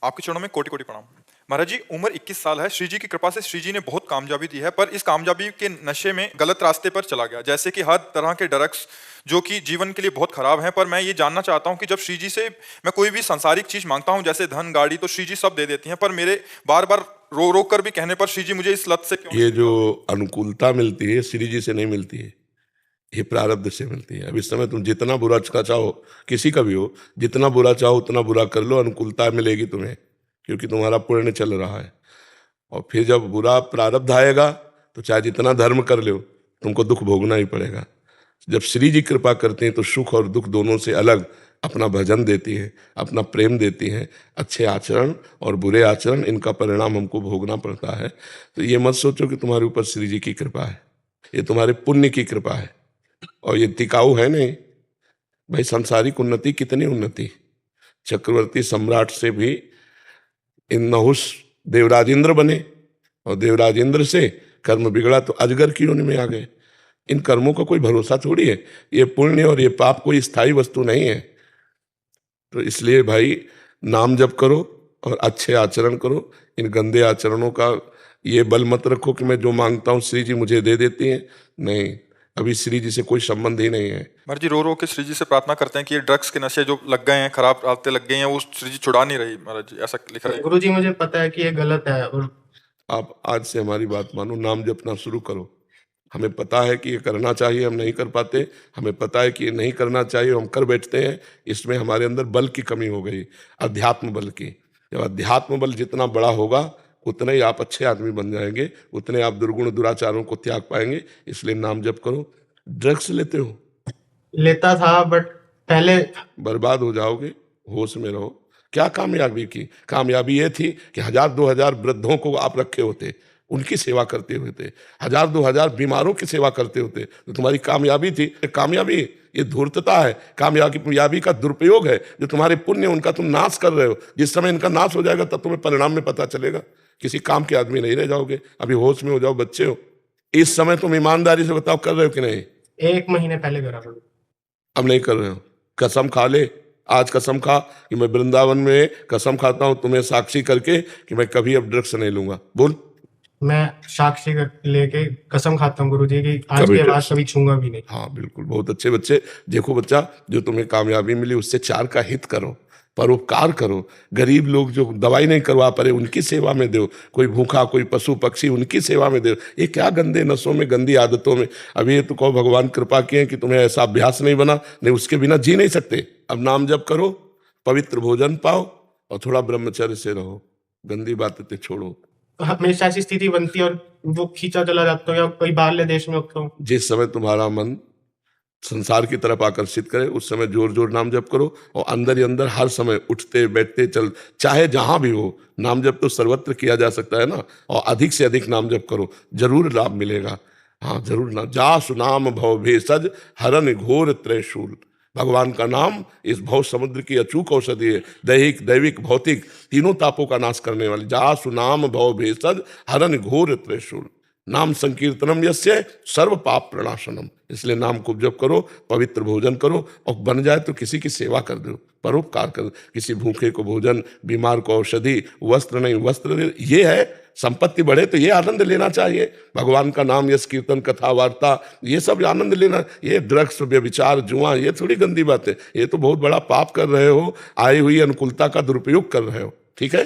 आपके चरणों में कोटि कोटि प्रणाम। महाराज जी, उम्र 21 साल है। श्री जी की कृपा से श्री जी ने बहुत कामयाबी दी है, पर इस कामयाबी के नशे में गलत रास्ते पर चला गया, जैसे कि हर तरह के ड्रग्स जो कि जीवन के लिए बहुत खराब हैं। पर मैं ये जानना चाहता हूं कि जब श्री जी से मैं कोई भी सांसारिक चीज मांगता हूं, जैसे धन गाड़ी, तो श्री जी सब दे देती हैं, पर मेरे बार बार रो रो कर भी कहने पर श्री जी मुझे इस लत से क्यों ये जो अनुकूलता मिलती है श्री जी से नहीं मिलती है, ये प्रारब्ध से मिलती है। अब इस समय तुम जितना बुरा चाहो, किसी का भी हो, जितना बुरा चाहो उतना बुरा कर लो, अनुकूलता मिलेगी तुम्हें, क्योंकि तुम्हारा पुण्य चल रहा है। और फिर जब बुरा प्रारब्ध आएगा तो चाहे जितना धर्म कर लो, तुमको दुख भोगना ही पड़ेगा। जब श्री जी कृपा करते हैं तो सुख और दुख दोनों से अलग अपना भजन देती है, अपना प्रेम देती है। अच्छे आचरण और बुरे आचरण, इनका परिणाम हमको भोगना पड़ता है। तो ये मत सोचो कि तुम्हारे ऊपर श्री जी की कृपा है, ये तुम्हारे पुण्य की कृपा है, और ये टिकाऊ है नहीं। भाई सांसारिक उन्नति, कितनी उन्नति, चक्रवर्ती सम्राट से भी इन नहुस देवराजेंद्र बने, और देवराजेंद्र से कर्म बिगड़ा तो अजगर की योनि में आ गए। इन कर्मों का कोई भरोसा थोड़ी है, ये पुण्य और ये पाप कोई स्थायी वस्तु नहीं है। तो इसलिए भाई नाम जप करो और अच्छे आचरण करो। इन गंदे आचरणों का ये बल मत रखो कि मैं जो मांगता हूँ श्री जी मुझे दे देती हैं। नहीं, अभी श्री जी से कोई संबंध ही नहीं है। महाराज जी, रो रो के श्री जी से प्रार्थना करते हैं कि ये ड्रग्स के नशे जो लग गए हैं, खराब आदतें लग गई हैं, वो श्री जी छुड़ा नहीं रही। महाराज जी ऐसा लिखा है। गुरु जी, मुझे पता है कि ये गलत है, और आप आज से हमारी बात मानो, नाम जपना शुरू करो। हमें पता है कि ये करना चाहिए, हम नहीं कर पाते। हमें पता है कि ये नहीं करना चाहिए, हम कर बैठते हैं। इसमें हमारे अंदर बल की कमी हो गई, अध्यात्म बल की। जब अध्यात्म बल जितना बड़ा होगा उतने ही आप अच्छे आदमी बन जाएंगे, उतने आप दुर्गुण दुराचारों को त्याग पाएंगे। इसलिए नाम जप करो। ड्रग्स लेते हो? लेता था, बट पहले बर्बाद हो जाओगे, होश में रहो। क्या कामयाबी की? कामयाबी ये थी कि 1000-2000 वृद्धों को आप रखे होते, उनकी सेवा करते हुए थे। 1000-2000 बीमारों की सेवा करते होते, तो तुम्हारी कामयाबी थी। कामयाबी ये धूर्तता है, कामयाबी का दुरुपयोग है। जो तुम्हारे पुण्य उनका तुम नाश कर रहे हो। जिस समय इनका नाश हो जाएगा तब तुम्हें परिणाम में पता चलेगा। किसी काम के आदमी नहीं रह जाओगे। अभी होश में हो जाओ, बच्चे हो। इस समय तुम ईमानदारी से बताओ, कर रहे हो कि नहीं? 1 महीने पहले करा था। अब नहीं कर रहे हो? कसम खा ले, आज कसम खा कि मैं वृंदावन में कसम खाता हूं तुम्हें साक्षी करके कि मैं कभी अब ड्रग्स नहीं लूंगा। बोल। मैं साक्षी लेके कसम खाता हूँ गुरु जी की आज कभी के बाद ड्रग्स कभी छूंगा भी नहीं। हाँ बिल्कुल, बहुत अच्छे बच्चे। देखो बच्चा, जो तुम्हें कामयाबी मिली उससे 4 का हित करो, परोपकार करो। गरीब लोग जो दवाई नहीं करवा पा रहे उनकी सेवा में दो। कोई भूखा, कोई पशु पक्षी, उनकी सेवा में दो। ये क्या गंदे नशों में, गंदी आदतों में। अभी ये तो कहो भगवान कृपा किए कि तुम्हें ऐसा अभ्यास नहीं बना, नहीं उसके बिना जी नहीं सकते। अब नाम जप करो, पवित्र भोजन पाओ और थोड़ा ब्रह्मचर्य से रहो। गंदी बातें छोड़ो। हमेशा ऐसी स्थिति बनती है और वो खींचा चला जाता हूँ, या कोई बाहरले देश में होता हूँ। जिस समय तुम्हारा मन संसार की तरफ आकर्षित करे उस समय जोर जोर नाम जप करो, और अंदर ही अंदर हर समय उठते बैठते चल, चाहे जहां भी हो। नाम जप तो सर्वत्र किया जा सकता है ना, और अधिक से अधिक नाम जप करो, जरूर लाभ मिलेगा। हाँ जरूर। ना जा सुनाम भव भेषज हरन घोर त्रैशूल। भगवान का नाम इस भव समुद्र की अचूक औषधि है। दैहिक, दैविक, भौतिक तीनों तापों का नाश करने वाली। जा सुनाम भव भेषज हरन घोर त्रैशूल। नाम संकीर्तनम यस्य सर्व पाप प्रणाशनम। इसलिए नाम को जप करो, पवित्र भोजन करो, और बन जाए तो किसी की सेवा कर दो, परोपकार कर। किसी भूखे को भोजन, बीमार को औषधि, वस्त्र नहीं वस्त्र दे। ये है संपत्ति बढ़े तो ये आनंद लेना चाहिए। भगवान का नाम, यश कीर्तन, कथा वार्ता, ये सब आनंद लेना। ये ड्रग्स, व्यभिचार, जुआ, ये थोड़ी गंदी बात है। ये तो बहुत बड़ा पाप कर रहे हो, आई हुई अनुकूलता का दुरुपयोग कर रहे हो। ठीक है।